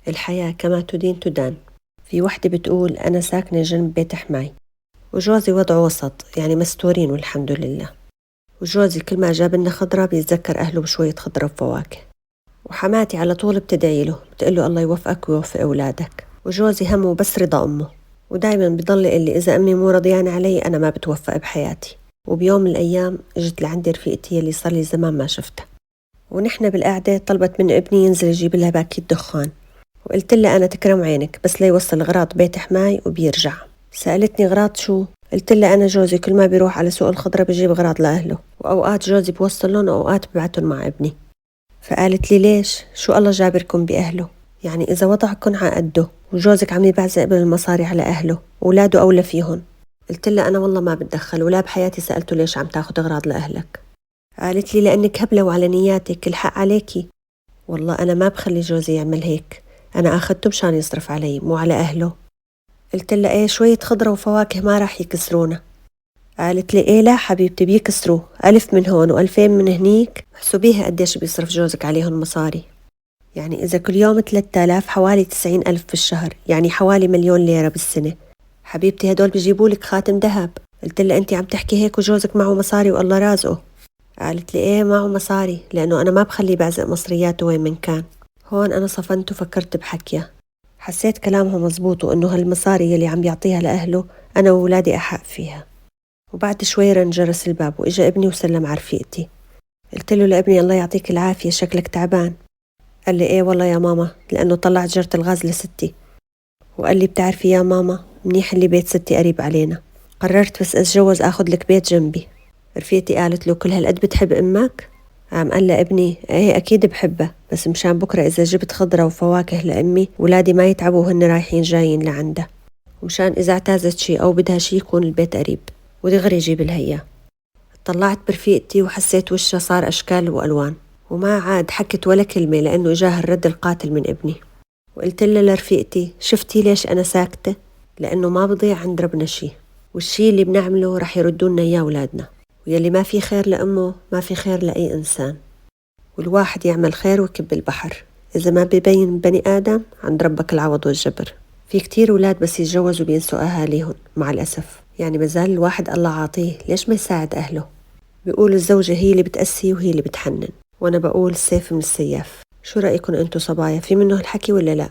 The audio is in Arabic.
الحياة كما تدين تدان. في وحدة بتقول أنا ساكنة جنب بيت حماي وجوزي وضعه وسط، يعني مستورين والحمد لله. وجوزي كل ما جاب لنا خضرة بيتذكر أهله بشوية خضرة وفواكه. وحماتي على طول بتدعي له، بتقول له الله يوفقك ويوفق أولادك. وجوزي همه بس رضا أمه، ودايما بضل يقول لي إذا أمي مو رضيانة علي أنا ما بتوفق بحياتي. وبيوم من الأيام جت لعندي رفيقتي اللي صار لي زمان ما شفتها، ونحن بالقعدة طلبت من ابني ينزل يجيب لها باكيت دخان، وقلت لها أنا تكرم عينك بس لا يوصل غراض بيت حماي وبيرجع. سألتني غراض شو؟ قلت لها أنا جوزي كل ما بيروح على سوق الخضرة بجيب غراض لأهله، وأوقات جوزي بوصلهم وأوقات ببعتهم مع ابني. فقالت لي ليش؟ شو الله جابركم بأهله؟ يعني إذا وضعكم على قده وجوزك عم يبعزق بالمصاري على أهله وولاده أولى فيهم. قلت لها أنا والله ما بتدخل، ولا بحياتي سألته ليش عم تاخد أغراض لأهلك. قالت لي لأنك هبلة وعلى نياتك الحق عليكي. والله أنا ما بخلي جوزي يعمل هيك، أنا أخدته مشان يصرف علي مو على أهله. قلت لها إيه شوية خضرة وفواكه ما راح يكسرونا. قالت لي إيه لا حبيبتي بيكسروا، ألف من هون وألفين من هنيك، احسبيها قديش بيصرف جوزك عليهم مصاري. يعني إذا كل يوم 3000 حوالي 90,000 في الشهر، يعني حوالي 1,000,000 ليرة بالسنة. حبيبتي هدول بيجيبولك خاتم ذهب. قلت لها أنت عم تحكي هيك وجوزك معه مصاري والله رازقه. قالت لي إيه معه مصاري لأنه أنا ما بخليه بعزق مصرياته وين من كان. هون أنا صفنت وفكرت بحكيها، حسيت كلامها مزبوط وإنه هالمصاري يلي عم يعطيها لأهله أنا وولادي أحق فيها. وبعد شوي رن جرس الباب وإجا ابني وسلم على رفيقتي. قلت له لابني الله يعطيك العافية شكلك تعبان. قال لي إيه والله يا ماما لأنه طلعت جرة الغاز لستي. وقال لي بتعرفي يا ماما منيح اللي بيت ستي قريب علينا، قررت بس أتجوز أخذ لك بيت جنبي. رفيقتي قالت له كل هالقد بتحب أمك؟ قام قال لها ابني ايه أكيد بحبها، بس مشان بكرة إذا جبت خضرة وفواكه لأمي ولادي ما يتعبوا وهن رايحين جايين لعندها، ومشان إذا اعتازت شي أو بدها شي يكون البيت قريب ودغري يجيب لها إياه. طلعت برفيقتي وحسيت وشها صار أشكال وألوان، وما عاد حكت ولا كلمة لأنه جاه الرد القاتل من ابني. وقلت لها لرفيقتي شفتي ليش أنا ساكتة؟ لأنه ما بضيع عند ربنا شي، والشي اللي بنعمله رح يردونا إياه أولادنا، ويلي ما في خير لأمه ما في خير لأي إنسان. والواحد يعمل خير ويكب البحر، إذا ما ببين بني آدم عند ربك العوض والجبر. في كتير أولاد بس يتجوزوا بينسوا أهاليهم مع الأسف، يعني مازال الواحد الله عاطيه ليش ما يساعد أهله. بيقولوا الزوجة هي اللي بتأسي وهي اللي بتحنن، وأنا بقول السيف من السياف. شو رأيكم أنتو صبايا، في منه الحكي ولا لا؟